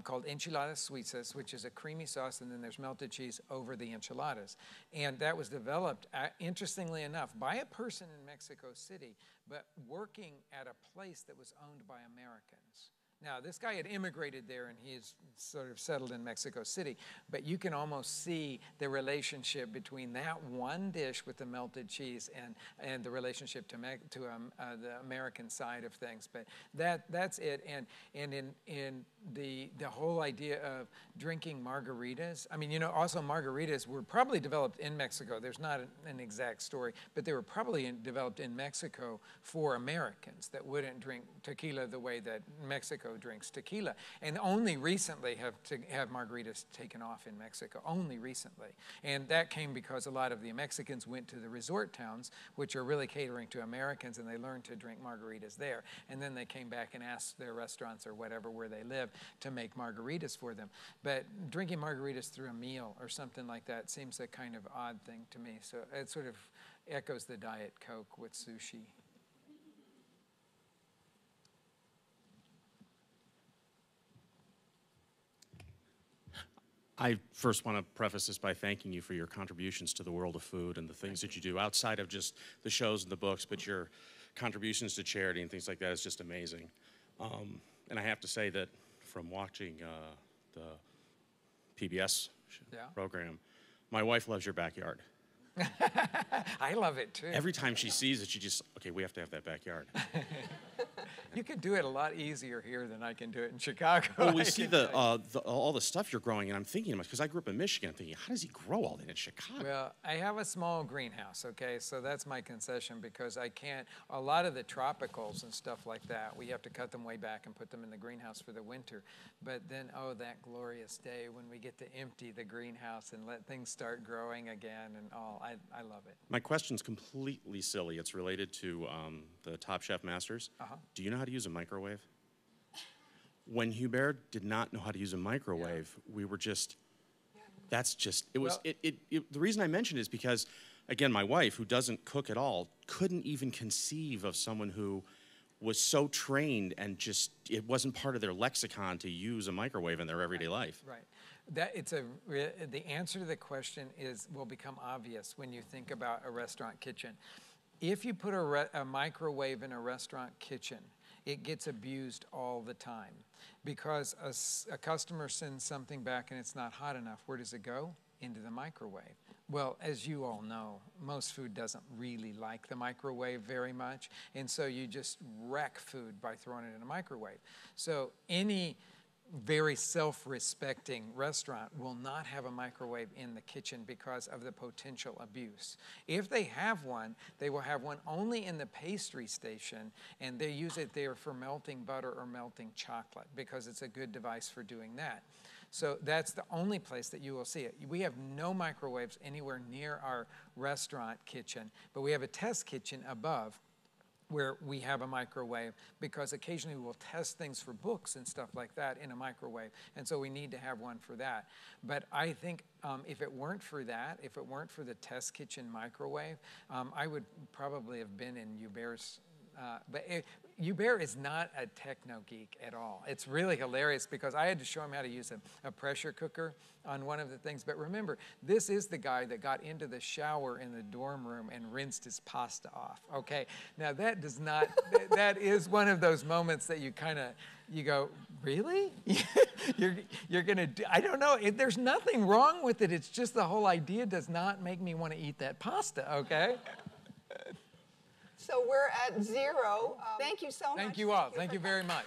called enchiladas suizas, which is a creamy sauce, and then there's melted cheese over the enchiladas. And that was developed, interestingly enough, by a person in Mexico City, but working at a place that was owned by Americans. Now, this guy had immigrated there, and he's sort of settled in Mexico City, but you can almost see the relationship between that one dish with the melted cheese and the relationship to the American side of things. But that's it. And in the whole idea of drinking margaritas, I mean, you know, also margaritas were probably developed in Mexico. There's not an exact story, but they were probably developed in Mexico for Americans that wouldn't drink tequila the way that Mexico drinks tequila, and only recently have margaritas taken off in Mexico, only recently. And that came because a lot of the Mexicans went to the resort towns, which are really catering to Americans, and they learned to drink margaritas there. And then they came back and asked their restaurants or whatever where they live to make margaritas for them. But drinking margaritas through a meal or something like that seems a kind of odd thing to me. So it sort of echoes the Diet Coke with sushi. I first want to preface this by thanking you for your contributions to the world of food and the things that you do outside of just the shows and the books, but your contributions to charity and things like that is just amazing. And I have to say that from watching the PBS program, my wife loves your backyard. I love it too. Every time she sees it, she just, okay, we have to have that backyard. You can do it a lot easier here than I can do it in Chicago. Well, we see all the stuff you're growing, and I'm thinking, because I grew up in Michigan, I'm thinking, how does he grow all that in Chicago? Well, I have a small greenhouse, okay, so that's my concession, because I can't, a lot of the tropicals and stuff like that, we have to cut them way back and put them in the greenhouse for the winter. But then, oh, that glorious day when we get to empty the greenhouse and let things start growing again and all, I love it. My question's completely silly. It's related to the Top Chef Masters. Do you know how to use a microwave? When Hubert did not know how to use a microwave, we were just, that's just, it was, the reason I mentioned it is because, again, my wife, who doesn't cook at all, couldn't even conceive of someone who was so trained and just, it wasn't part of their lexicon to use a microwave in their everyday life. Right. The answer to the question will become obvious when you think about a restaurant kitchen. If you put a microwave in a restaurant kitchen, it gets abused all the time because a customer sends something back and it's not hot enough. Where does it go? Into the microwave. Well, as you all know, most food doesn't really like the microwave very much, and so you just wreck food by throwing it in a microwave. So any very self-respecting restaurant will not have a microwave in the kitchen because of the potential abuse. If they have one, they will have one only in the pastry station, and they use it there for melting butter or melting chocolate because it's a good device for doing that. So that's the only place that you will see it. We have no microwaves anywhere near our restaurant kitchen, but we have a test kitchen above where we have a microwave because occasionally we'll test things for books and stuff like that in a microwave, and so we need to have one for that. But I think if it weren't for that, if it weren't for the test kitchen microwave, I would probably have been in Hubert's. But Hubert is not a techno geek at all. It's really hilarious because I had to show him how to use a pressure cooker on one of the things. But remember, this is the guy that got into the shower in the dorm room and rinsed his pasta off. Okay, now that does not, that is one of those moments that you kind of, you go, really? You're going to do, I don't know, there's nothing wrong with it. It's just the whole idea does not make me want to eat that pasta, okay? So we're at 0. Thank you so much. Thank you all. Thank you very much.